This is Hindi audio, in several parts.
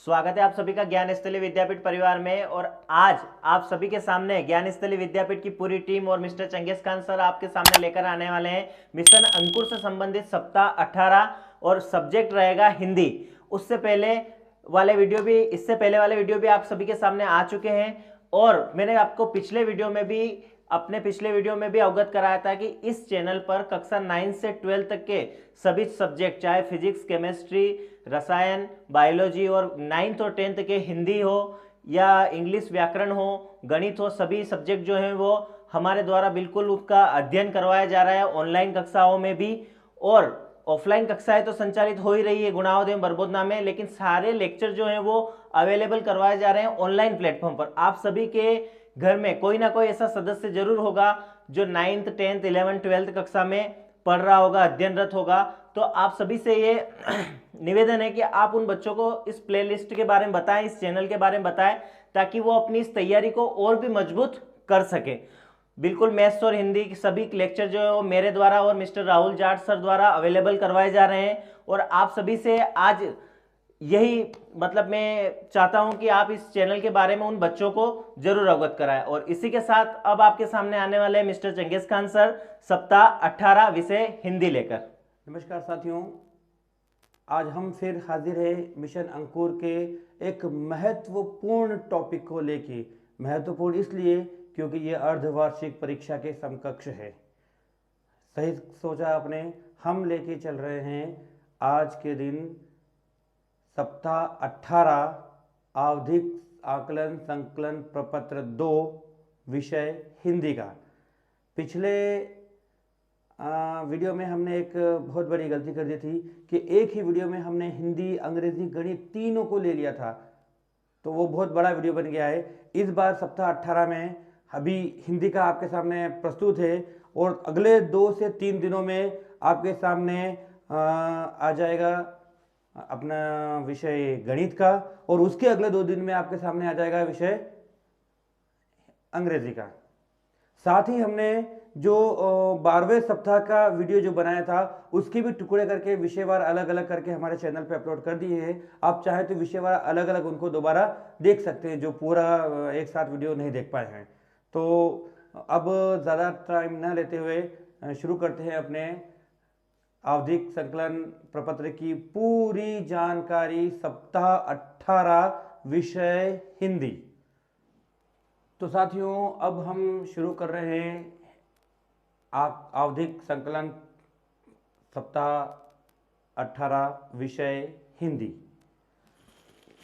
स्वागत है आप सभी का ज्ञानस्थली विद्यापीठ परिवार में। और आज आप सभी के सामने ज्ञानस्थली विद्यापीठ की पूरी टीम और मिस्टर चंगेज खान सर आपके सामने लेकर आने वाले हैं मिशन अंकुर से संबंधित सप्ताह 18 और सब्जेक्ट रहेगा हिंदी। इससे पहले वाले वीडियो भी आप सभी के सामने आ चुके हैं और मैंने आपको पिछले वीडियो में भी अवगत कराया था कि इस चैनल पर कक्षा 9 से 12 तक के सभी सब्जेक्ट, चाहे फिजिक्स, केमिस्ट्री, रसायन, बायोलॉजी और 9th और 10th के हिंदी हो या इंग्लिश व्याकरण हो, गणित हो, सभी सब्जेक्ट जो हैं वो हमारे द्वारा बिल्कुल उसका अध्ययन करवाया जा रहा है ऑनलाइन कक्षाओं में भी। और ऑफलाइन कक्षाएं तो संचालित हो ही रही है गुणावध एवं बरबोधना में, लेकिन सारे लेक्चर जो हैं वो अवेलेबल करवाए जा रहे हैं ऑनलाइन प्लेटफॉर्म पर। आप सभी के घर में कोई ना कोई ऐसा सदस्य जरूर होगा जो 9th, 10th, 11th, 12th कक्षा में पढ़ रहा होगा, अध्ययनरत होगा। तो आप सभी से ये निवेदन है कि आप उन बच्चों को इस प्लेलिस्ट के बारे में बताएं, इस चैनल के बारे में बताएं, ताकि वो अपनी इस तैयारी को और भी मजबूत कर सके। बिल्कुल मैथ्स और हिंदी की सभी लेक्चर जो है वो मेरे द्वारा और मिस्टर राहुल जाट सर द्वारा अवेलेबल करवाए जा रहे हैं। और आप सभी से आज यही मैं चाहता हूं कि आप इस चैनल के बारे में उन बच्चों को जरूर अवगत कराएं। और इसी के साथ अब आपके सामने आने वाले हैं मिस्टर चंगेज खान सर सप्ताह 18 विषय हिंदी लेकर। नमस्कार साथियों, आज हम फिर हाजिर है मिशन अंकुर के एक महत्वपूर्ण टॉपिक को लेके। महत्वपूर्ण इसलिए क्योंकि ये अर्धवार्षिक परीक्षा के समकक्ष है। सही सोचा आपने। हम लेके चल रहे हैं आज के दिन सप्ताह 18 आवधिक आकलन संकलन प्रपत्र 2 विषय हिंदी का। पिछले वीडियो में हमने एक बहुत बड़ी गलती कर दी थी कि एक ही वीडियो में हमने हिंदी, अंग्रेजी, गणित तीनों को ले लिया था, तो वो बहुत बड़ा वीडियो बन गया है। इस बार सप्ताह 18 में अभी हिंदी का आपके सामने प्रस्तुत है और अगले 2 से 3 दिनों में आपके सामने आ जाएगा अपना विषय गणित का, और उसके अगले 2 दिन में आपके सामने आ जाएगा विषय अंग्रेजी का। साथ ही हमने जो 12वें सप्ताह का वीडियो जो बनाया था उसके भी टुकड़े करके विषयवार अलग अलग करके हमारे चैनल पे अपलोड कर दिए हैं। आप चाहे तो विषयवार अलग अलग उनको दोबारा देख सकते हैं जो पूरा एक साथ वीडियो नहीं देख पाए हैं। तो अब ज़्यादा टाइम न लेते हुए शुरू करते हैं अपने आवधिक संकलन प्रपत्र की पूरी जानकारी, सप्ताह 18 विषय हिंदी। तो साथियों, अब हम शुरू कर रहे हैं आवधिक संकलन सप्ताह 18 विषय हिंदी।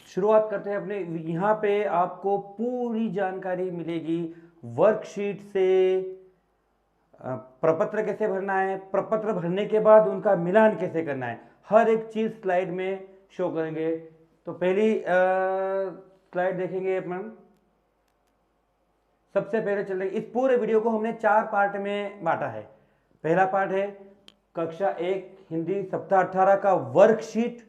शुरुआत करते हैं अपने। यहाँ पे आपको पूरी जानकारी मिलेगी वर्कशीट से। प्रपत्र कैसे भरना है, प्रपत्र भरने के बाद उनका मिलान कैसे करना है, हर एक चीज स्लाइड में शो करेंगे। तो पहली स्लाइड देखेंगे अपन। सबसे पहले चल रही, इस पूरे वीडियो को हमने 4 पार्ट में बांटा है। पहला पार्ट है कक्षा 1 हिंदी सप्ताह 18 का वर्कशीट।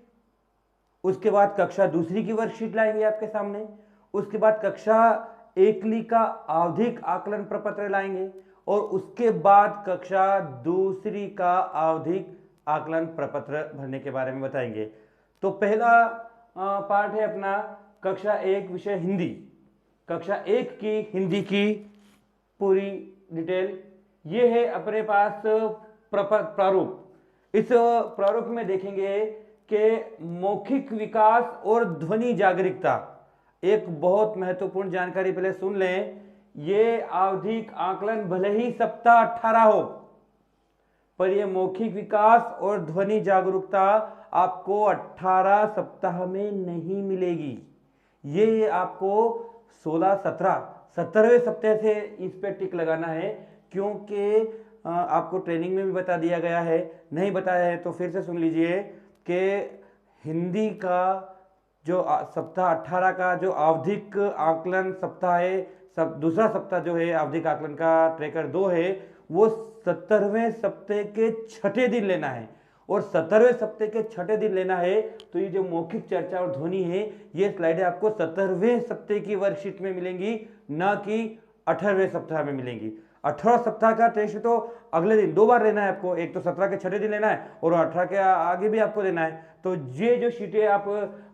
उसके बाद कक्षा 2 की वर्कशीट लाएंगे आपके सामने। उसके बाद कक्षा 1 का आवधिक आकलन प्रपत्र लाएंगे और उसके बाद कक्षा 2 का आवधिक आकलन प्रपत्र भरने के बारे में बताएंगे। तो पहला पार्ट है अपना कक्षा 1 विषय हिंदी। कक्षा 1 की हिंदी की पूरी डिटेल ये है अपने पास प्रारूप। इस प्रारूप में देखेंगे कि मौखिक विकास और ध्वनि जागरूकता। एक बहुत महत्वपूर्ण जानकारी पहले सुन लें। ये आवधिक आकलन भले ही सप्ताह 18 हो, पर ये मौखिक विकास और ध्वनि जागरूकता आपको 18 सप्ताह में नहीं मिलेगी। ये आपको 16, 17, 17वें सप्ताह से इस पे टिक लगाना है, क्योंकि आपको ट्रेनिंग में भी बता दिया गया है। नहीं बताया है तो फिर से सुन लीजिए कि हिंदी का जो सप्ताह 18 का जो आवधिक आकलन सप्ताह है, दूसरा सप्ताह जो है आवधिक आकलन का ट्रैकर 2 है, वो 17वें सप्ताह के 6ठे दिन लेना है। और 17वें सप्ताह के 6ठे दिन लेना है तो ये जो मौखिक चर्चा और ध्वनि है ये स्लाइडें आपको 17वें सप्ताह की वर्कशीट में मिलेंगी, ना कि 18वें सप्ताह में मिलेंगी। 18 सप्ताह का टेस्ट तो अगले दिन 2 बार लेना है आपको, एक तो 17 के छठे दिन लेना है और 18 के आगे भी आपको लेना है। तो ये जो शीटें आप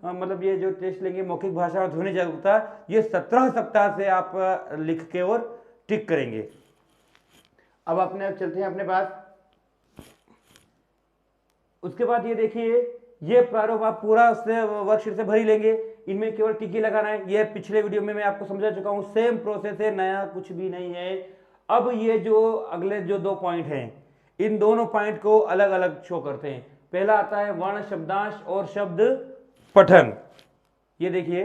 मतलब ये जो टेस्ट लेंगे मौखिक भाषा और ध्वनि जागरूकता, ये 17 सप्ताह से आप लिख के और टिक करेंगे। अब अपने चलते हैं अपने पास। उसके बाद ये देखिए, ये प्रारूप आप पूरा उससे वर्कशीट से भर ही लेंगे, इनमें केवल टिक ही लगाना है। ये पिछले वीडियो में मैं आपको समझा चुका हूं, सेम प्रोसेस है, नया कुछ भी नहीं है। अब ये जो अगले जो 2 पॉइंट हैं, इन दोनों पॉइंट को अलग अलग शो करते हैं। पहला आता है वर्ण शब्दांश और शब्द पठन। ये देखिए,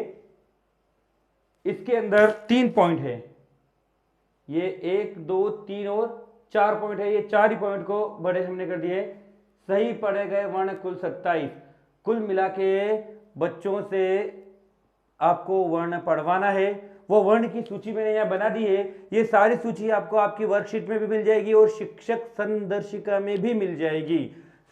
इसके अंदर 3 पॉइंट है, ये 1 2 3 और 4 पॉइंट है। ये 4 ही पॉइंट को बड़े हमने कर दिए। सही पढ़े गए वर्ण कुल 27। कुल मिला के बच्चों से आपको वर्ण पढ़वाना है। वो वर्ण की सूची मैंने यहाँ बना दी है। ये सारी सूची आपको आपकी वर्कशीट में भी मिल जाएगी और शिक्षक संदर्शिका में भी मिल जाएगी।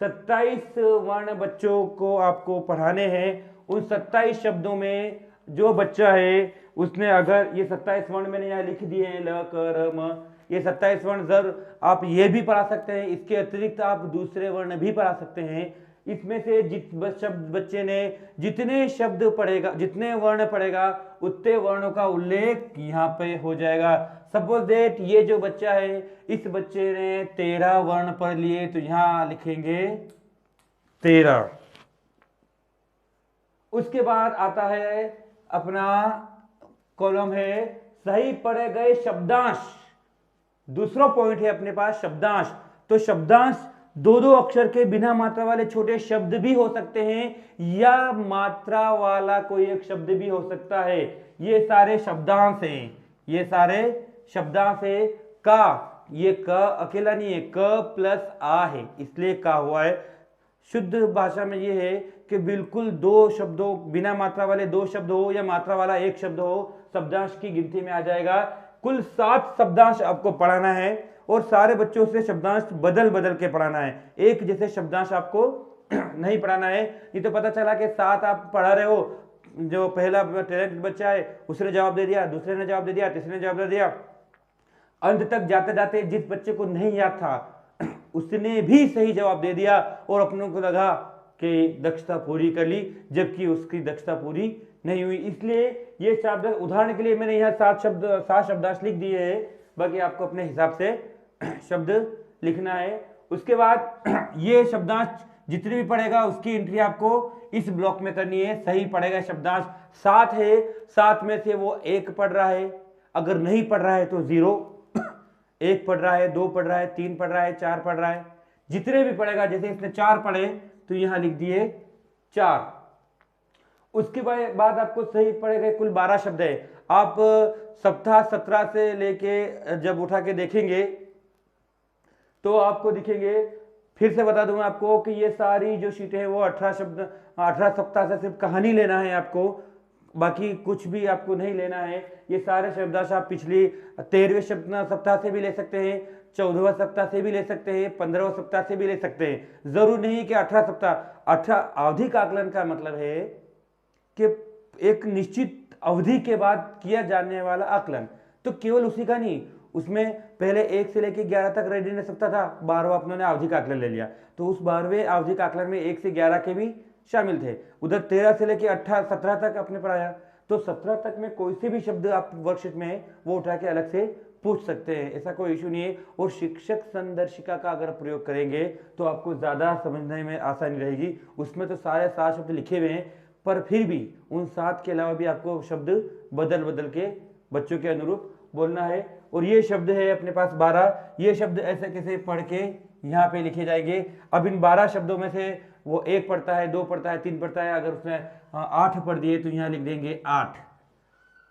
27 वर्ण बच्चों को आपको पढ़ाने हैं। उन 27 शब्दों में जो बच्चा है उसने अगर ये 27 वर्ण मैंने यहाँ लिख दिए हैं, ल क र म, ये 27 वर्ण जरूर आप ये भी पढ़ा सकते हैं। इसके अतिरिक्त आप दूसरे वर्ण भी पढ़ा सकते हैं। इसमें से बच्चे ने जितने शब्द पढ़ेगा, जितने वर्ण पढ़ेगा, उतने वर्णों का उल्लेख यहाँ पे हो जाएगा। सपोज दैट ये जो बच्चा है, इस बच्चे ने 13 वर्ण पढ़ लिए, तो यहाँ लिखेंगे 13। उसके बाद आता है अपना कॉलम है सही पढ़े गए शब्दांश। दूसरा पॉइंट है अपने पास शब्दांश। तो शब्दांश 2-2 अक्षर के बिना मात्रा वाले छोटे शब्द भी हो सकते हैं या मात्रा वाला कोई एक शब्द भी हो सकता है। ये सारे शब्दांश हैं, ये सारे शब्दांश है। का, ये क अकेला नहीं है, क प्लस आ है, इसलिए का हुआ है। शुद्ध भाषा में ये है कि बिल्कुल 2 शब्दों, बिना मात्रा वाले 2 शब्द हो या मात्रा वाला 1 शब्द हो, शब्दांश की गिनती में आ जाएगा। कुल 7 शब्दांश आपको पढ़ाना है और सारे बच्चों से शब्दांश बदल बदल के पढ़ाना है। एक जैसे शब्दांश आपको नहीं पढ़ाना है। नहीं तो पता चला कि 7 आप पढ़ा रहे हो, जो पहला टैलेंटेड बच्चा है उसने जवाब दे दिया, दूसरे ने जवाब दे दिया, तीसरे ने जवाब दे दिया। अंत तक जाते जाते जिस बच्चे को नहीं याद था उसने भी सही जवाब दे दिया और अपनों को लगा कि दक्षता पूरी कर ली, जबकि उसकी दक्षता पूरी नहीं हुई। इसलिए ये शब्द, उदाहरण के लिए मैंने यहाँ 7 शब्दांश लिख दिए हैं, बाकी आपको अपने हिसाब से शब्द लिखना है। उसके बाद ये शब्दांश जितने भी पढ़ेगा उसकी एंट्री आपको इस ब्लॉक में करनी है। सही पढ़ेगा शब्दांश 7 है, 7 में से वो 1 पढ़ रहा है, अगर नहीं पढ़ रहा है तो 0, 1 पढ़ रहा है, 2 पढ़ रहा है, 3 पढ़ रहा है, 4 पढ़ रहा है, जितने भी पढ़ेगा। जैसे इसने 4 पढ़े तो यहां लिख दिए 4। उसके बाद आपको सही पढ़ेगा कुल 12 शब्द है। आप सप्ताह 17 से लेके जब उठा के देखेंगे तो आपको दिखेंगे, फिर से बता दूं आपको कि ये सारी जो शीटें हैं वो 18 शब्द, 18 सप्ताह से सिर्फ कहानी लेना है आपको, बाकी कुछ भी आपको नहीं लेना है। ये सारे शब्दांश आप पिछली 13वें सप्ताह से भी ले सकते हैं, 14वें सप्ताह से भी ले सकते हैं, 15वें सप्ताह से भी ले सकते हैं। जरूर नहीं कि 18 सप्ताह। 18 आवधिक आकलन का मतलब है कि एक निश्चित अवधि के बाद किया जाने वाला आकलन। तो केवल उसी का नहीं, उसमें पहले 1 से लेकर 11 तक रेडीनेस सप्ताह था, 12वां अपनों ने आवधिक आकलन ले लिया, तो उस 12वें आवधिक आकलन में 1 से 11 के भी शामिल थे। उधर 13 से लेकर 17 तक आपने पढ़ाया, तो 17 तक में कोई से भी शब्द आप वर्कशीट में है वो उठा के अलग से पूछ सकते हैं, ऐसा कोई इशू नहीं है। और शिक्षक संदर्शिका का अगर प्रयोग करेंगे तो आपको ज्यादा समझने में आसानी रहेगी। उसमें तो सारे 7 शब्द लिखे हुए हैं, पर फिर भी उन 7 के अलावा भी आपको शब्द बदल बदल के बच्चों के अनुरूप बोलना है। और ये शब्द है अपने पास 12, ये शब्द ऐसे कैसे पढ़ के यहाँ पे लिखे जाएंगे। अब इन 12 शब्दों में से वो 1 पढ़ता है, 2 पढ़ता है, 3 पढ़ता है, अगर उसने 8 पढ़ दिए तो यहाँ लिख देंगे 8।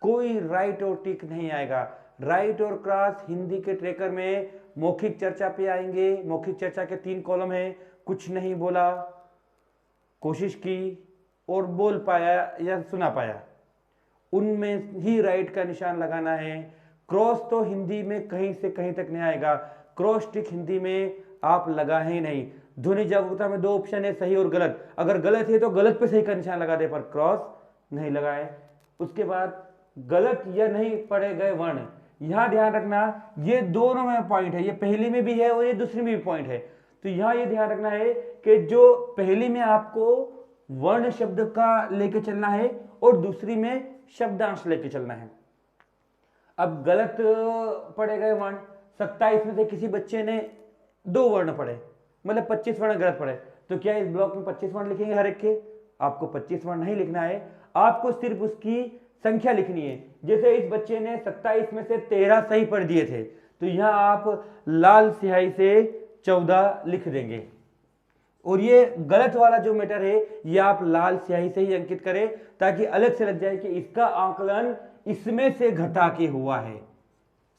कोई राइट और टिक नहीं आएगा। राइट और क्रॉस हिंदी के ट्रेकर में मौखिक चर्चा पे आएंगे। मौखिक चर्चा के 3 कॉलम है, कुछ नहीं बोला, कोशिश की और बोल पाया या सुना पाया, उनमें ही राइट का निशान लगाना है। क्रॉस तो हिंदी में कहीं से कहीं तक नहीं आएगा, क्रॉस टिक हिंदी में आप लगा ही नहीं। ध्वनि जागरूकता में 2 ऑप्शन है, सही और गलत। अगर गलत है तो गलत पे सही का निशान लगा दे, पर क्रॉस नहीं लगाए। उसके बाद गलत या नहीं पढ़े गए वर्ण, यहाँ ध्यान रखना, ये दोनों में पॉइंट है, ये पहली में भी है और ये दूसरी में भी पॉइंट है। तो यहाँ ये ध्यान रखना है कि जो पहली में आपको वर्ण शब्द का लेके चलना है और दूसरी में शब्दांश लेके चलना है। अब गलत पढ़े गए वर्ण 27 में से किसी बच्चे ने 2 वर्ण पढ़े, मतलब 25 वर्ण गलत पढ़े, तो क्या इस ब्लॉक में 25 वर्ण लिखेंगे हर एक के? आपको 25 वर्ण नहीं लिखना है, आपको सिर्फ उसकी संख्या लिखनी है। जैसे इस बच्चे ने 27 में से 13 सही पढ़ दिए थे, तो यहां आप लाल स्याही से 14 लिख देंगे। और ये गलत वाला जो मैटर है ये आप लाल स्याही से ही अंकित करें, ताकि अलग से लग जाए कि इसका आकलन इसमें से घटा के हुआ है,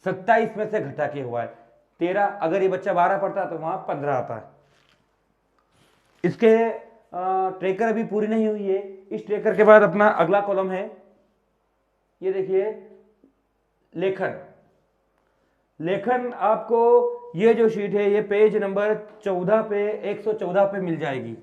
27 में से घटा के हुआ है। 13, अगर ये बच्चा 12 पढ़ता तो वहां 15 आता है। इसके ट्रेकर अभी पूरी नहीं हुई है। इस ट्रेकर के बाद अपना अगला कॉलम है, ये देखिए लेखन। लेखन आपको ये जो शीट है ये पेज नंबर 14 पे 114 पे मिल जाएगी।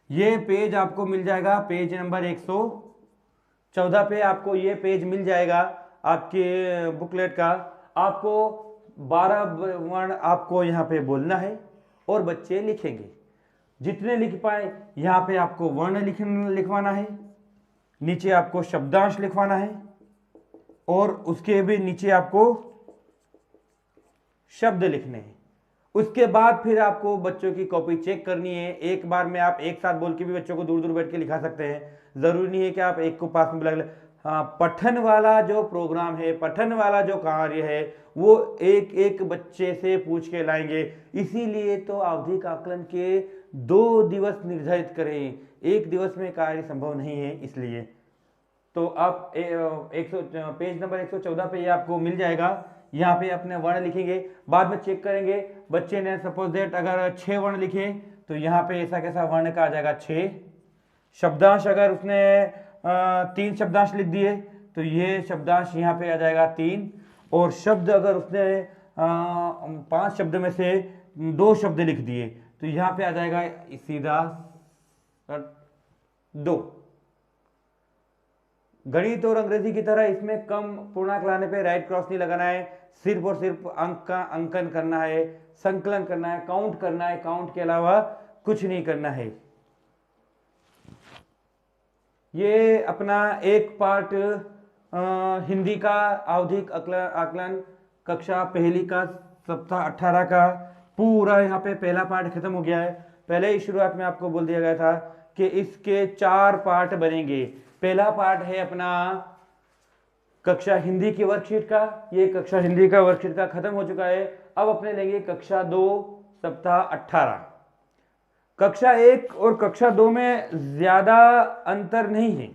ये पेज आपको मिल जाएगा पेज नंबर 114 पे, आपको ये पेज मिल जाएगा आपके बुकलेट का। आपको 12 वर्ण आपको यहाँ पे बोलना है और बच्चे लिखेंगे, जितने लिख पाए यहाँ पे आपको वर्ण लिखवाना है, नीचे आपको शब्दांश लिखवाना है और उसके भी नीचे आपको शब्द लिखने हैं। उसके बाद फिर आपको बच्चों की कॉपी चेक करनी है। एक बार में आप एक साथ बोल के भी बच्चों को दूर दूर बैठ के लिखा सकते हैं, जरूरी नहीं है कि आप एक को पास में बुला। हाँ, पठन वाला जो प्रोग्राम है, पठन वाला जो कार्य है, वो एक एक बच्चे से पूछ के लाएंगे। इसीलिए तो आवधिक आकलन के 2 दिवस निर्धारित करें, एक दिवस में कार्य संभव नहीं है। इसलिए तो आप पेज नंबर 114 पे ये आपको मिल जाएगा। यहाँ पे अपने वर्ण लिखेंगे, बाद में चेक करेंगे। बच्चे ने सपोज दैट अगर 6 वर्ण लिखे तो यहाँ पे ऐसा कैसा वर्ण का आ जाएगा 6। शब्दांश अगर उसने 3 शब्दांश लिख दिए तो ये शब्दांश यहाँ पे आ जाएगा 3। और शब्द अगर उसने 5 शब्द में से 2 शब्द लिख दिए तो यहाँ पे आ जाएगा सीधा 2। गणित और अंग्रेजी की तरह इसमें कम पूर्णांक लाने पे राइट क्रॉस नहीं लगाना है, सिर्फ और सिर्फ अंक का अंकन करना है, संकलन करना है, काउंट करना है, काउंट के अलावा कुछ नहीं करना है। ये अपना एक पार्ट हिंदी का आवधिक आकलन कक्षा पहली का सप्ताह 18 का पूरा यहाँ पे पहला पार्ट खत्म हो गया है। पहले ही शुरुआत में आपको बोल दिया गया था कि इसके 4 पार्ट बनेंगे। पहला पार्ट है अपना कक्षा हिंदी की वर्कशीट का, ये कक्षा हिंदी का वर्कशीट का खत्म हो चुका है। अब अपने लेंगे कक्षा 2 सप्ताह 18। कक्षा 1 और कक्षा 2 में ज्यादा अंतर नहीं है,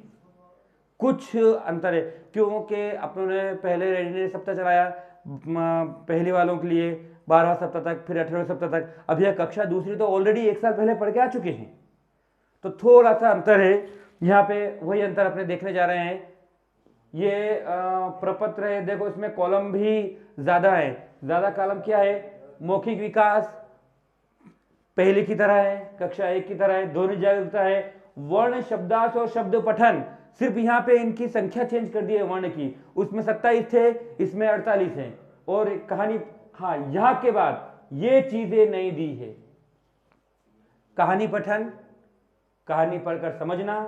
कुछ अंतर है, क्योंकि अपनों ने पहले रेडीनेस सप्ताह चलाया पहले वालों के लिए 12वां सप्ताह तक, फिर 18वें सप्ताह तक। अब यह कक्षा दूसरी तो ऑलरेडी 1 साल पहले पढ़ के आ चुके हैं, तो थोड़ा सा अंतर है। यहाँ पे वही अंतर अपने देखने जा रहे हैं। ये प्रपत्र है, देखो इसमें कॉलम भी ज्यादा है। ज्यादा कॉलम क्या है? मौखिक विकास पहले की तरह है, कक्षा 1 की तरह है, ध्वनि जागरूकता है, वर्ण शब्दांश और शब्द पठन। सिर्फ यहाँ पे इनकी संख्या चेंज कर दी है वर्ण की, उसमें 27 थे, इसमें 48 है। और कहानी, हाँ यहाँ के बाद ये चीजें नहीं दी है। कहानी पठन, कहानी पढ़कर समझना,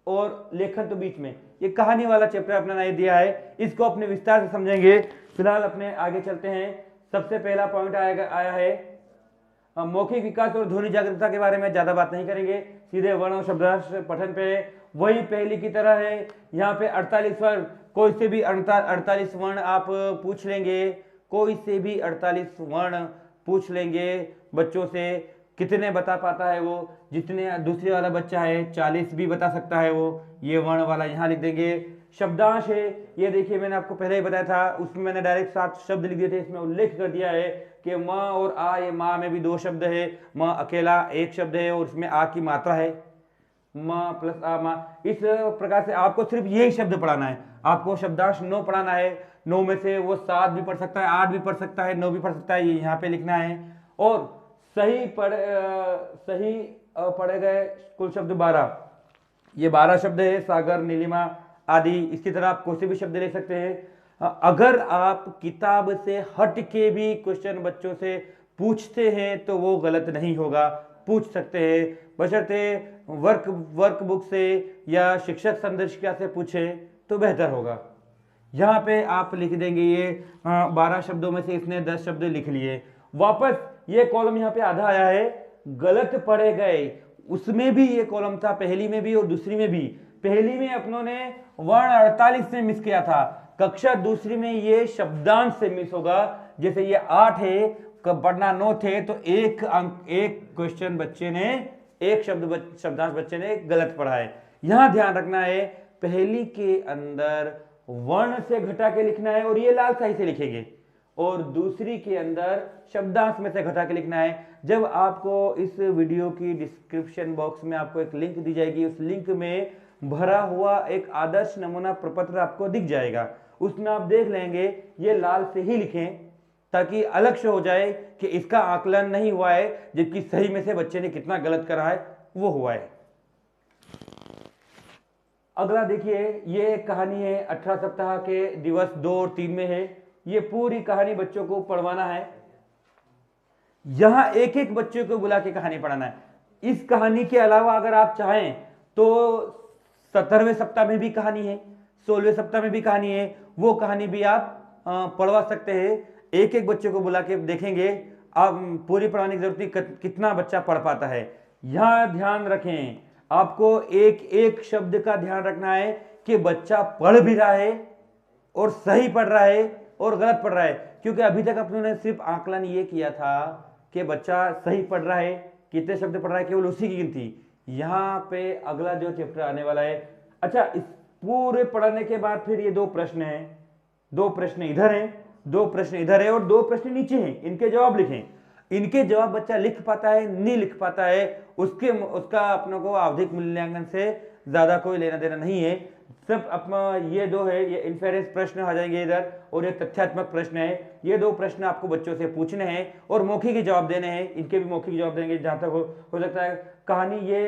और लेखन तो बीच में। ये कहानी वाला चैप्टर अपना नहीं दिया है, इसको अपने विस्तार से समझेंगे। फिलहाल अपने आगे चलते हैं। सबसे पहला पॉइंट आया है मौखिक विकास और ध्वनि जागरूकता के बारे में ज्यादा बात नहीं करेंगे, सीधे वर्ण और शब्दांश पठन पे। वही पहली की तरह है, यहाँ पे 48 वर्ण, कोई से भी 48 वर्ण आप पूछ लेंगे, कोई से भी 48 वर्ण पूछ लेंगे बच्चों से। कितने बता पाता है वो, जितने दूसरे वाला बच्चा है 40 भी बता सकता है वो। ये वर्ण वाला यहाँ लिख देंगे। शब्दांश है, ये देखिए मैंने आपको पहले ही बताया था, उसमें मैंने डायरेक्ट 7 शब्द लिख दिए थे। इसमें उल्लेख कर दिया है कि म और आ, ये माँ में भी 2 शब्द है, म अकेला 1 शब्द है और उसमें आ की मात्रा है, म प्लस आ माँ। इस प्रकार से आपको सिर्फ यही शब्द पढ़ाना है। आपको शब्दांश 9 पढ़ाना है, 9 में से वो 7 भी पढ़ सकता है, 8 भी पढ़ सकता है, 9 भी पढ़ सकता है, ये यहाँ पे लिखना है। और सही पढ़े गए कुल शब्द 12। ये 12 शब्द है, सागर, नीलिमा, आदि। इसकी तरह आप कोई से भी शब्द ले सकते हैं। अगर आप किताब से हट के भी क्वेश्चन बच्चों से पूछते हैं तो वो गलत नहीं होगा, पूछ सकते हैं, बशर्ते वर्कबुक से या शिक्षक संदर्शिका से पूछे तो बेहतर होगा। यहाँ पे आप लिख देंगे ये 12 शब्दों में से इसने 10 शब्द लिख लिए। वापस ये कॉलम यहाँ पे आधा आया है, गलत पढ़े गए, उसमें भी ये कॉलम था, पहली में भी और दूसरी में भी। पहली में अपनों ने वर्ण 48 में मिस किया था, कक्षा दूसरी में ये शब्दांश से मिस होगा। जैसे ये 8 है, कब पढ़ना 9 थे, तो एक अंक, एक क्वेश्चन बच्चे ने, एक शब्दांश बच्चे ने गलत पढ़ा है। यहां ध्यान रखना है, पहली के अंदर वर्ण से घटा के लिखना है और ये लाल स्याही से लिखेंगे, और दूसरी के अंदर शब्दांश में से घटा के लिखना है। जब आपको इस वीडियो की डिस्क्रिप्शन बॉक्स में आपको एक लिंक दी जाएगी, उस लिंक में भरा हुआ एक आदर्श नमूना प्रपत्र आपको दिख जाएगा, उसमें आप देख लेंगे ये लाल से ही लिखें, ताकि अलग से हो जाए कि इसका आकलन नहीं हुआ है, जबकि सही में से बच्चे ने कितना गलत करा है वो हुआ है। अगला देखिए, ये कहानी है 18 सप्ताह के दिवस 2 और 3 में है। ये पूरी कहानी बच्चों को पढ़वाना है, यहां एक एक बच्चे को बुला के कहानी पढ़ाना है। इस कहानी के अलावा अगर आप चाहें तो 17वें सप्ताह में भी कहानी है, 16वें सप्ताह में भी कहानी है, वो कहानी भी आप पढ़वा सकते हैं। एक एक बच्चे को बुला के देखेंगे, आप पूरी पढ़ाने की जरूरत नहीं, कितना बच्चा पढ़ पाता है। यहां ध्यान रखें, आपको एक एक शब्द का ध्यान रखना है कि बच्चा पढ़ भी रहा है और सही पढ़ रहा है और गलत पढ़ रहा है, क्योंकि अभी तक अपनों ने सिर्फ आकलन ये किया था कि बच्चा सही पढ़ रहा है, कितने शब्द पढ़ रहा है, केवल उसी की गिनती। यहां पे अगला जो चैप्टर आने वाला है, अच्छा, इस पूरे पढ़ने के बाद फिर ये 2 प्रश्न हैं, 2 प्रश्न इधर हैं, 2 प्रश्न इधर है और 2 प्रश्न नीचे हैं, इनके जवाब लिखें। इनके जवाब बच्चा लिख पाता है नहीं लिख पाता है, उसका अपनों को आवधिक मूल्यांकन से ज्यादा कोई लेना देना नहीं है। सिर्फ अपना ये 2 है, ये इन्फेरेंस प्रश्न आ जाएंगे इधर, और ये तथ्यात्मक प्रश्न है। ये 2 प्रश्न आपको बच्चों से पूछने हैं और मौखिक ही जवाब देने हैं, इनके भी मौखिक जवाब देंगे जहां तक हो सकता है। कहानी ये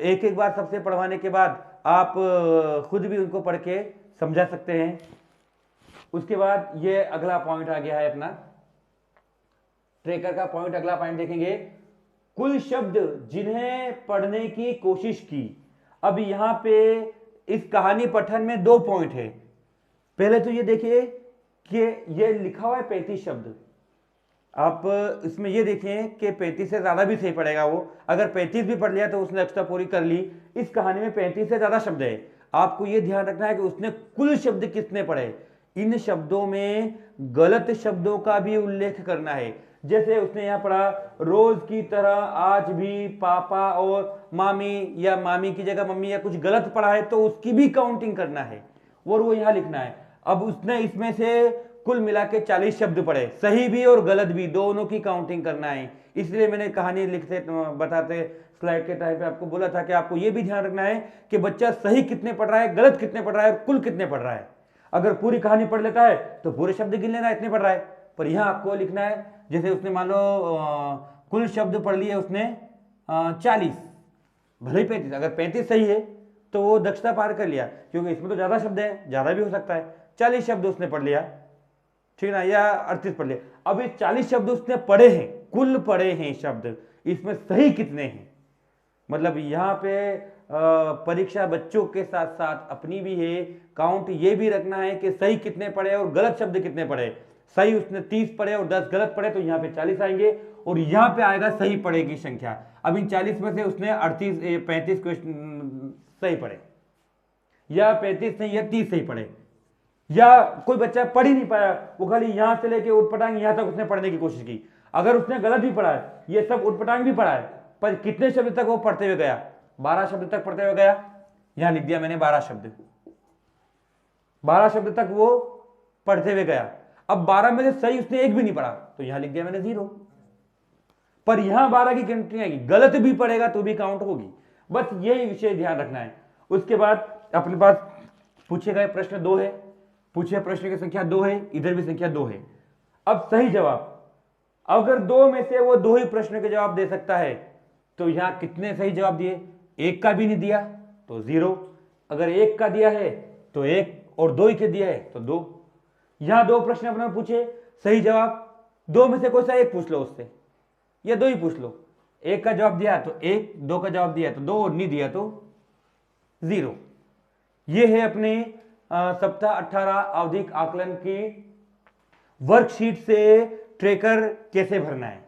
एक एक बार सबसे पढ़वाने के बाद आप खुद भी उनको पढ़ के समझा सकते हैं। उसके बाद ये अगला पॉइंट आ गया है अपना ट्रेकर का पॉइंट। अगला पॉइंट देखेंगे, कुल शब्द जिन्हें पढ़ने की कोशिश की। अब यहां पे इस कहानी पठन में 2 पॉइंट है। पहले तो ये देखिए कि ये लिखा हुआ है 35 शब्द, आप इसमें ये देखें कि 35 से ज्यादा भी सही पड़ेगा वो, अगर 35 भी पढ़ लिया तो उसने दक्षता पूरी कर ली। इस कहानी में 35 से ज्यादा शब्द है, आपको ये ध्यान रखना है कि उसने कुल शब्द कितने पढ़े। इन शब्दों में गलत शब्दों का भी उल्लेख करना है। जैसे उसने यहां पढ़ा, रोज की तरह आज भी पापा और मामी, या मामी की जगह मम्मी या कुछ गलत पढ़ा है तो उसकी भी काउंटिंग करना है और वो यहां लिखना है। अब उसने इसमें से कुल मिला के 40 शब्द पढ़े, सही भी और गलत भी, दोनों की काउंटिंग करना है। इसलिए मैंने कहानी लिखते बताते स्लाइड के टाइम पे आपको बोला था कि आपको यह भी ध्यान रखना है कि बच्चा सही कितने पढ़ रहा है, गलत कितने पढ़ रहा है और कुल कितने पढ़ रहा है। अगर पूरी कहानी पढ़ लेता है तो पूरे शब्द गिन लेना इतने पढ़ रहा है, पर यहां आपको लिखना है, जैसे उसने मान लो कुल शब्द पढ़ लिए उसने 40, भले ही 35, अगर 35 सही है तो वो दक्षता पार कर लिया, क्योंकि इसमें तो ज्यादा शब्द है, ज्यादा भी हो सकता है। 40 शब्द उसने पढ़ लिया, ठीक ना, या 38 पढ़ लिया। अब ये 40 शब्द उसने पढ़े हैं, कुल पढ़े हैं शब्द, इसमें सही कितने हैं। मतलब यहाँ पे परीक्षा बच्चों के साथ साथ अपनी भी है, काउंट ये भी रखना है कि सही कितने पढ़े और गलत शब्द कितने पढ़े। सही उसने 30 पढ़े और 10 गलत पढ़े तो यहाँ पे 40 आएंगे, और यहाँ पे आएगा सही पढ़े की संख्या। अब इन 40 में से उसने 35 क्वेश्चन सही पढ़े, या 35 नहीं या 30 सही पढ़े, या कोई बच्चा पढ़ ही नहीं पाया, वो खाली यहां से लेके उठपटांग यहां तक उसने पढ़ने की कोशिश की। अगर उसने गलत भी पढ़ा है, ये सब उठपटांग भी पढ़ा है, पर कितने शब्द तक वो पढ़ते हुए गया, 12 शब्द तक पढ़ते हुए गया, यहां लिख दिया मैंने 12 शब्द, 12 शब्द तक वो पढ़ते हुए गया। अब 12 में से सही उसने एक भी नहीं पढ़ा तो यहां लिख दिया मैंने 0, पर यहां 12 की गिनती नहीं आएगी, गलत भी पढ़ेगा तो भी काउंट होगी। बस यही विषय ध्यान रखना है। उसके बाद अपने पास पूछे गए प्रश्न 2 है, पूछे प्रश्न की संख्या 2 है, इधर भी संख्या 2 है। अब सही जवाब, अगर 2 में से वो 2 ही प्रश्न के जवाब दे सकता है तो यहां कितने सही जवाब दिए, 1 का भी नहीं दिया तो 0, अगर 1 का दिया है तो 1 और 2 ही के दिया है तो 2। यहां 2 प्रश्न अपने पूछे, सही जवाब 2 में से कोई सा एक पूछ लो उससे, या 2 ही पूछ लो। 1 का जवाब दिया तो 1, 2 का जवाब दिया तो 2, और नहीं दिया तो 0। ये है अपने सप्ताह 18 आवधिक आकलन की वर्कशीट से ट्रेकर कैसे भरना है।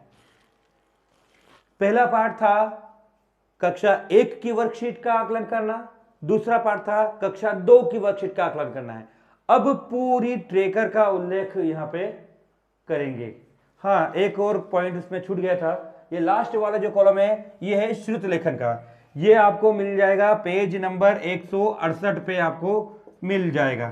पहला पार्ट था कक्षा 1 की वर्कशीट का आकलन करना, दूसरा पार्ट था कक्षा 2 की वर्कशीट का आकलन करना है। अब पूरी ट्रेकर का उल्लेख यहां पे करेंगे। हाँ, एक और पॉइंट इसमें छूट गया था, ये लास्ट वाला जो कॉलम है ये है श्रुत लेखन का। ये आपको मिल जाएगा पेज नंबर 168 पे आपको मिल जाएगा,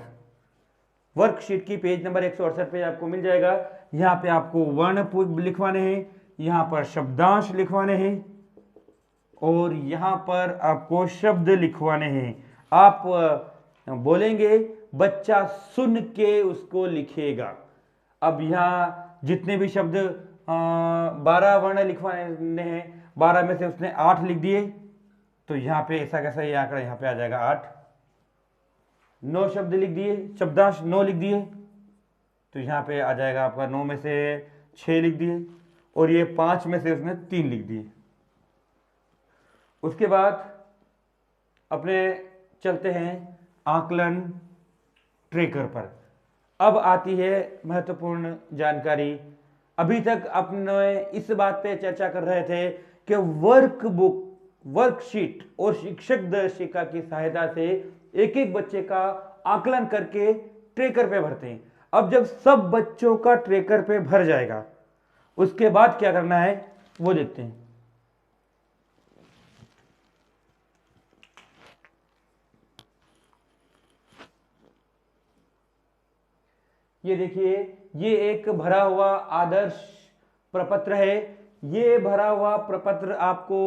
वर्कशीट की पेज नंबर 168 पे आपको मिल जाएगा। यहाँ पे आपको वर्ण लिखवाने हैं, यहाँ पर शब्दांश लिखवाने हैं, और यहाँ पर आपको शब्द लिखवाने हैं। आप बोलेंगे, बच्चा सुन के उसको लिखेगा। अब यहाँ जितने भी शब्द 12 वर्ण लिखवाने हैं, 12 में से उसने 8 लिख दिए, तो यहाँ पे ऐसा कैसा ये आंकड़ा यहाँ पे आ जाएगा 8। 9 शब्द लिख दिए, शब्दांश 9 लिख दिए, तो यहाँ पे आ जाएगा आपका 9 में से 6 लिख दिए, और ये 5 में से उसने 3 लिख दिए। उसके बाद अपने चलते हैं आकलन ट्रेकर पर। अब आती है महत्वपूर्ण जानकारी। अभी तक अपने इस बात पे चर्चा कर रहे थे कि वर्कबुक, वर्कशीट और शिक्षक दर्शिका की सहायता से एक एक बच्चे का आकलन करके ट्रेकर पे भरते हैं। अब जब सब बच्चों का ट्रेकर पे भर जाएगा, उसके बाद क्या करना है वो देखते हैं। ये देखिए, ये एक भरा हुआ आदर्श प्रपत्र है। ये भरा हुआ प्रपत्र आपको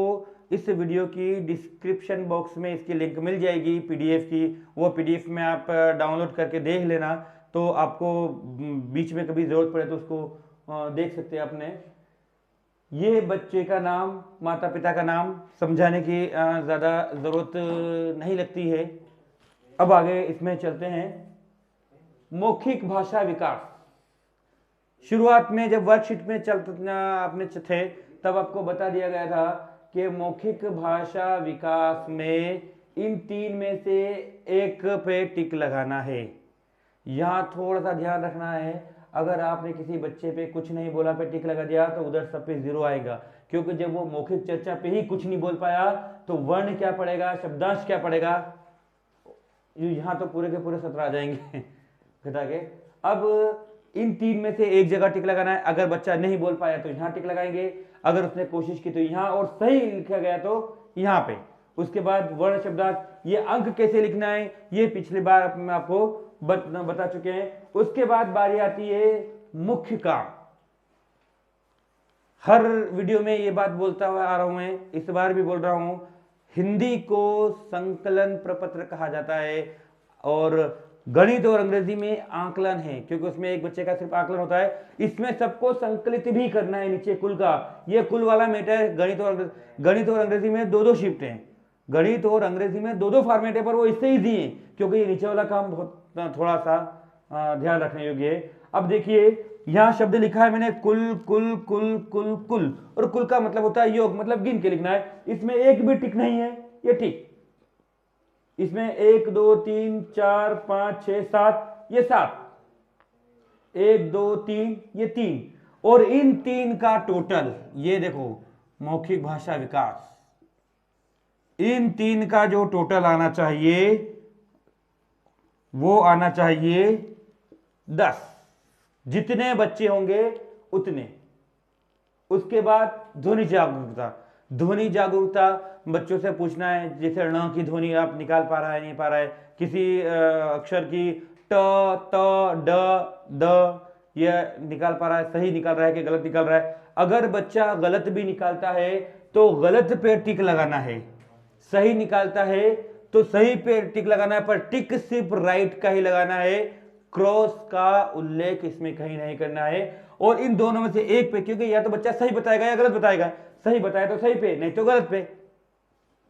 इस वीडियो की डिस्क्रिप्शन बॉक्स में इसकी लिंक मिल जाएगी पीडीएफ की। वो पीडीएफ में आप डाउनलोड करके देख लेना, तो आपको बीच में कभी जरूरत पड़े तो उसको देख सकते हैं अपने। ये बच्चे का नाम, माता पिता का नाम समझाने की ज़्यादा ज़रूरत नहीं लगती है। अब आगे इसमें चलते हैं। मौखिक भाषा विकास। शुरुआत में जब वर्कशीट में अपने थे तब आपको बता दिया गया था कि मौखिक भाषा विकास में इन 3 में से एक पे टिक लगाना है। यहाँ थोड़ा सा ध्यान रखना है, अगर आपने किसी बच्चे पे कुछ नहीं बोला पे टिक लगा दिया तो उधर सब पे 0 आएगा, क्योंकि जब वो मौखिक चर्चा पे ही कुछ नहीं बोल पाया तो वर्ण क्या पड़ेगा, शब्दांश क्या पड़ेगा, यहाँ तो पूरे के पूरे 17 आ जाएंगे घटा के। अब इन 3 में से एक जगह टिक लगाना है। अगर बच्चा नहीं बोल पाया तो यहाँ टिक लगाएंगे, अगर उसने कोशिश की तो यहाँ, और सही लिखा गया तो यहाँ पे। उसके बाद वर्ण शब्दांश, ये अंक कैसे लिखना है ये पिछली बार मैं आपको बता चुके हैं। उसके बाद बारी आती है मुख्य काम। हर वीडियो में ये बात बोलता हुआ आ रहा हूं मैं, इस बार भी बोल रहा हूं, हिंदी को संकलन प्रपत्र कहा जाता है, और गणित और अंग्रेजी में आकलन है, क्योंकि उसमें एक बच्चे का सिर्फ आकलन होता है। इसमें सबको संकलित भी करना है नीचे कुल का। ये कुल वाला मैटर गणित और अंग्रेजी में 2-2 शिफ्ट हैं। गणित और अंग्रेजी में 2-2 फॉर्मेट है, पर वो इससे ही दिए क्योंकि ये नीचे वाला काम बहुत थोड़ा सा ध्यान रखने योग्य है। अब देखिए, यहां शब्द लिखा है मैंने कुल कुल कुल कुल कुल, और कुल का मतलब होता है योग, मतलब गिन के लिखना है। इसमें एक भी टिक नहीं है, ये टिक। इसमें 1 2 3 4 5 6 7, ये 7, 1 2 3, ये 3, और इन 3 का टोटल ये देखो मौखिक भाषा विकास, इन 3 का जो टोटल आना चाहिए वो आना चाहिए 10। जितने बच्चे होंगे उतने। उसके बाद ध्वनि जागरूकता। ध्वनि जागरूकता बच्चों से पूछना है, जैसे ण की ध्वनि आप निकाल पा रहा है नहीं पा रहा है, किसी अक्षर की ट त ड द ये निकाल पा रहा है, सही निकाल रहा है कि गलत निकाल रहा है। अगर बच्चा गलत भी निकालता है तो गलत पे टिक लगाना है, सही निकालता है तो सही पे टिक लगाना है, पर टिक सिर्फ राइट का ही लगाना है, क्रॉस का उल्लेख इसमें कहीं नहीं करना है। और इन दोनों में से एक पे, क्योंकि या तो बच्चा सही बताएगा या गलत बताएगा, सही बताया तो सही पे, नहीं तो गलत पे।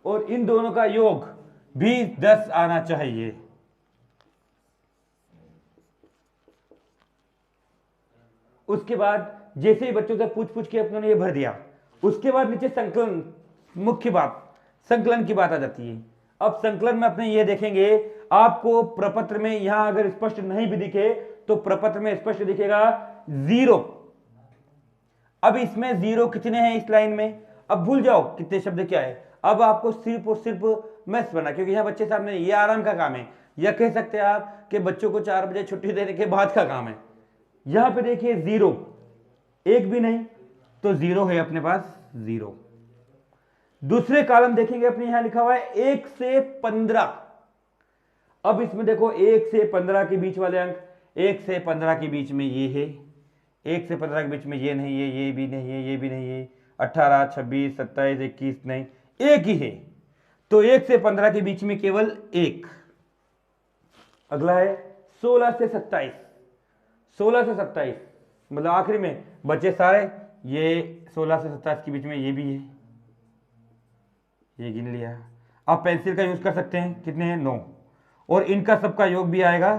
और इन दोनों का योग, भी 10 आना चाहिए। उसके बाद जैसे ही बच्चों से पूछ के अपने ने ये भर दिया, उसके बाद नीचे संकलन, मुख्य बात संकलन की बात आ जाती है। अब संकलन में अपने ये देखेंगे, आपको प्रपत्र में यहां अगर स्पष्ट नहीं भी दिखे तो प्रपत्र में स्पष्ट दिखेगा 0। अब इसमें 0 कितने हैं इस लाइन में, अब भूल जाओ कितने शब्द क्या है। अब आपको सिर्फ और सिर्फ मैथ्स बना, क्योंकि यहां बच्चे सामने, ये आराम का काम है, या कह सकते हैं आप कि बच्चों को 4 बजे छुट्टी देने के बाद का काम है। यहां पे देखिए 0, एक भी नहीं, तो 0 है अपने पास 0। दूसरे कॉलम देखेंगे अपने यहां लिखा हुआ है 1 से 15। अब इसमें देखो 1 से 15 के बीच वाले अंक, 1 से 15 के बीच में ये है, 1 से 15 के बीच में ये नहीं है, ये भी नहीं है, ये भी नहीं है, 18, 26, 27, 21 नहीं, एक ही है। तो 1 से 15 के बीच में केवल एक। अगला है 16 से 27, 16 से 27 मतलब आखिरी में बचे सारे, ये 16 से 27 के बीच में ये भी है, ये गिन लिया। आप पेंसिल का यूज कर सकते हैं, कितने हैं 9, और इनका सबका योग भी आएगा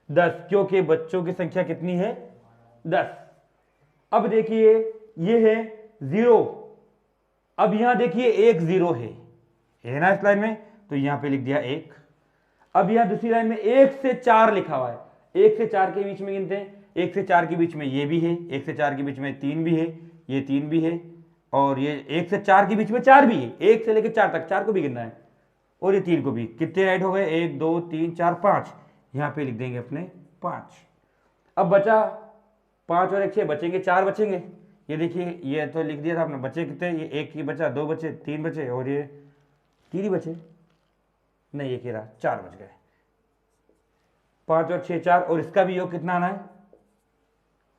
10, क्योंकि बच्चों की संख्या कितनी है 10। अब देखिए ये है 0, अब यहां देखिए एक 0 है ना इस लाइन में, तो यहां पे लिख दिया 1। अब यहां दूसरी लाइन में 1 से 4 लिखा हुआ है, 1 से 4 के बीच में गिनते हैं, 1 से 4 के बीच में ये भी है, 1 से 4 के बीच में 3 भी है, ये 3 भी है, और ये 1 से 4 के बीच में 4 भी है, 1 से लेकर 4 तक, 4 को भी गिनना है, और ये 3 को भी। कितने राइट हो गए, 1 2 3 4 5, यहां पे लिख देंगे अपने 5। अब बचा 5 और 1 6, बचेंगे 4 बचेंगे। ये देखिए ये तो लिख दिया था आपने, बचे कितने, ये 1 ही बचा, 2 बचे, 3 बचे, और ये 3 ही बचे, नहीं ये कह रहा 4 बच गए। 5 और 6 4, और इसका भी योग कितना आना है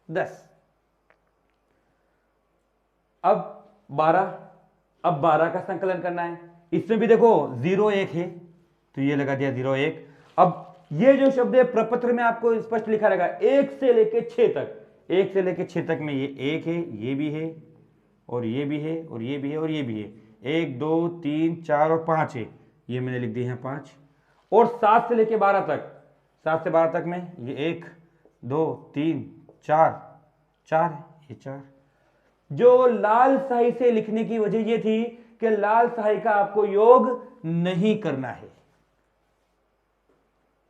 10। अब 12, अब 12 का संकलन करना है, इसमें भी देखो 0 1 है, तो ये लगा दिया 0 1। अब ये जो शब्द है प्रपत्र में आपको स्पष्ट लिखा रहेगा 1 से लेके 6 तक, 1 से लेके 6 तक में ये 1 है, ये भी है, और ये भी है, और ये भी है, और ये भी है, 1 2 3 4 और 5 है, ये मैंने लिख दिया है 5। और 7 से लेके 12 तक, 7 से 12 तक में ये 1 2 3 4 4 है, ये 4। जो लाल स्याही से लिखने की वजह ये थी कि लाल स्याही का आपको योग नहीं करना है,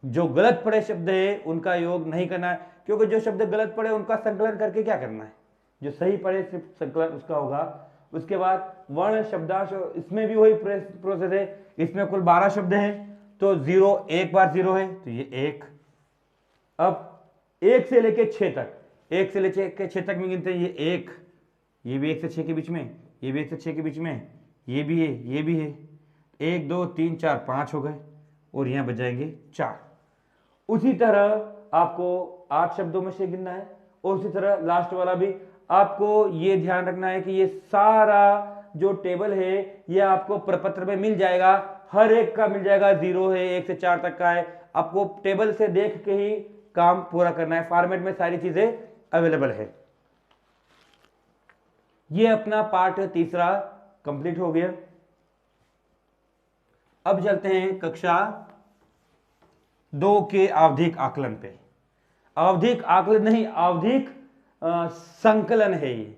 जो गलत पड़े शब्द है उनका योग नहीं करना है, क्योंकि जो शब्द गलत पड़े उनका संकलन करके क्या करना है, जो सही पड़े सिर्फ संकलन उसका होगा। उसके बाद वर्ण शब्दांश, इसमें भी वही प्रोसेस है, इसमें कुल 12 शब्द हैं, तो 0 एक बार 0 है, तो ये 1। अब 1 से लेके 6 तक, 1 से लेके 6 तक में गिनते हैं, ये 1, ये भी 1 से 6 के बीच में, ये भी 1 से 6 के बीच में, ये भी है, ये भी है, 1 2 3 4 5 हो गए, और यहां बच जाएंगे 4। उसी तरह आपको 8 शब्दों में से गिनना है, और उसी तरह लास्ट वाला भी आपको ये ध्यान रखना है कि ये सारा जो टेबल है ये आपको प्रपत्र में मिल जाएगा, हर एक का मिल जाएगा, 0 है, 1 से 4 तक का है, आपको टेबल से देख के ही काम पूरा करना है, फॉर्मेट में सारी चीजें अवेलेबल है। ये अपना पार्ट तीसरा कंप्लीट हो गया। अब चलते हैं कक्षा 2 के आवधिक आकलन पे। आवधिक आकलन नहीं, आवधिक संकलन है ये।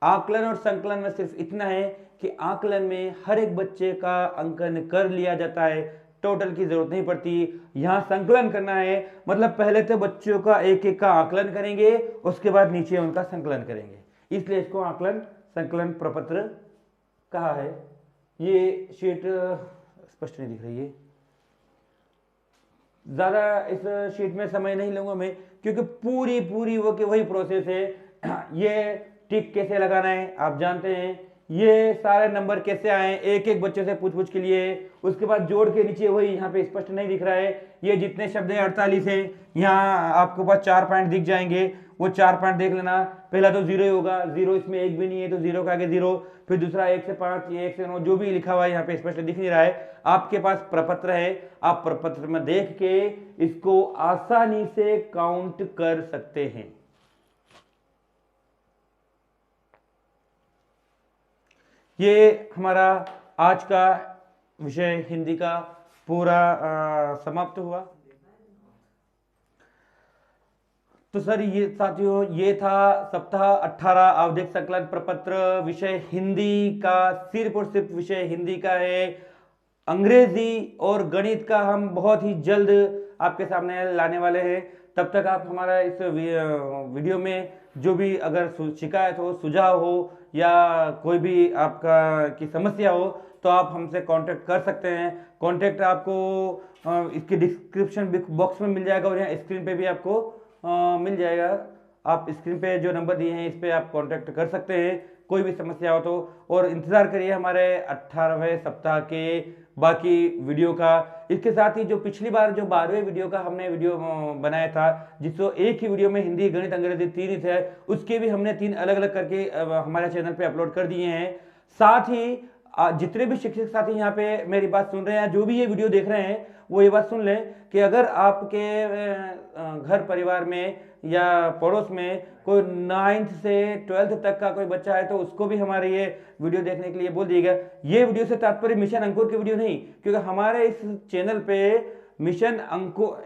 आकलन और संकलन में सिर्फ इतना है कि आकलन में हर एक बच्चे का अंकन कर लिया जाता है, टोटल की जरूरत नहीं पड़ती। यहां संकलन करना है मतलब पहले तो बच्चों का एक एक का आकलन करेंगे, उसके बाद नीचे उनका संकलन करेंगे, इसलिए इसको आकलन संकलन प्रपत्र कहा है। ये शीट स्पष्ट नहीं दिख रही है, ज्यादा इस शीट में समय नहीं लूंगा मैं, क्योंकि पूरी पूरी वो कि वही प्रोसेस है। ये टिक कैसे लगाना है आप जानते हैं, ये सारे नंबर कैसे आए एक एक बच्चे से पूछ के लिए, उसके बाद जोड़ के नीचे वही यहाँ पे स्पष्ट नहीं दिख रहा है, ये जितने शब्द हैं 48 है, यहाँ आपको पास 4 पॉइंट दिख जाएंगे, वो 4 पॉइंट देख लेना। पहला तो 0 ही होगा, 0 इसमें एक भी नहीं है तो 0 के आगे 0, फिर दूसरा 1 से 5, 1 से 9, जो भी लिखा हुआ है यहाँ पे स्पष्ट दिख नहीं रहा है। आपके पास प्रपत्र है, आप प्रपत्र में देख के इसको आसानी से काउंट कर सकते हैं। ये हमारा आज का विषय हिंदी का पूरा समाप्त हुआ। तो सर ये साथियों, ये था सप्ताह 18 आवधिक संकलन प्रपत्र विषय हिंदी का, सिर्फ और सिर्फ विषय हिंदी का है। अंग्रेजी और गणित का हम बहुत ही जल्द आपके सामने लाने वाले हैं। तब तक आप हमारा इस वीडियो में जो भी अगर शिकायत हो, सुझाव हो या कोई भी आपका की समस्या हो तो आप हमसे कांटेक्ट कर सकते हैं। कांटेक्ट आपको इसके डिस्क्रिप्शन बॉक्स में मिल जाएगा और यहाँ स्क्रीन पे भी आपको मिल जाएगा। आप स्क्रीन पे जो नंबर दिए हैं इस पे आप कांटेक्ट कर सकते हैं कोई भी समस्या हो तो। और इंतजार करिए हमारे 18वें सप्ताह के बाकी वीडियो का। इसके साथ ही जो पिछली बार जो 12वें वीडियो का हमने वीडियो बनाया था, जिसको एक ही वीडियो में हिंदी, गणित, अंग्रेजी 3 ही थे, उसके भी हमने 3 अलग अलग करके हमारे चैनल पे अपलोड कर दिए हैं। साथ ही जितने भी शिक्षक साथी यहाँ पे मेरी बात सुन रहे हैं, जो भी ये वीडियो देख रहे हैं, वो ये बात सुन लें कि अगर आपके घर परिवार में या पड़ोस में कोई 9th से 12th तक का कोई बच्चा है तो उसको भी हमारे ये वीडियो देखने के लिए बोल दिएगा। ये वीडियो से तात्पर्य मिशन अंकुर की वीडियो नहीं, क्योंकि हमारे इस चैनल पे मिशन अंकुर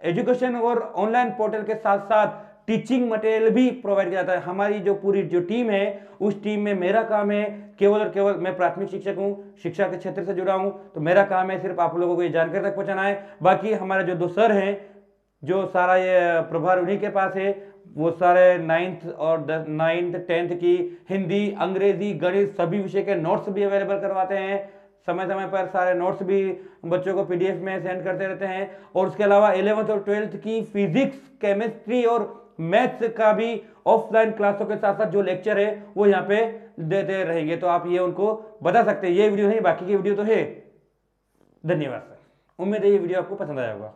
एजुकेशन और ऑनलाइन पोर्टल के साथ साथ टीचिंग मटेरियल भी प्रोवाइड किया जाता है। हमारी जो पूरी जो टीम है, उस टीम में मेरा काम है केवल और केवल, मैं प्राथमिक शिक्षक हूँ, शिक्षा के क्षेत्र से जुड़ा हूँ, तो मेरा काम है सिर्फ आप लोगों को ये जानकारी तक पहुंचाना है। बाकी हमारे जो 2 सर हैं, जो सारा ये प्रभार उन्हीं के पास है, वो सारे 9th और 9th 10th की हिंदी, अंग्रेजी, गणित सभी विषय के नोट्स भी अवेलेबल करवाते हैं। समय समय पर सारे नोट्स भी बच्चों को पीडीएफ में सेंड करते रहते हैं। और उसके अलावा 11th और 12th की फिजिक्स, केमिस्ट्री और मैथ्स का भी ऑफलाइन क्लासों के साथ साथ जो लेक्चर है वो यहाँ पे देते रहेंगे। तो आप ये उनको बता सकते हैं। ये वीडियो नहीं, बाकी की वीडियो तो है। धन्यवाद सर, उम्मीद है ये वीडियो आपको पसंद आया होगा।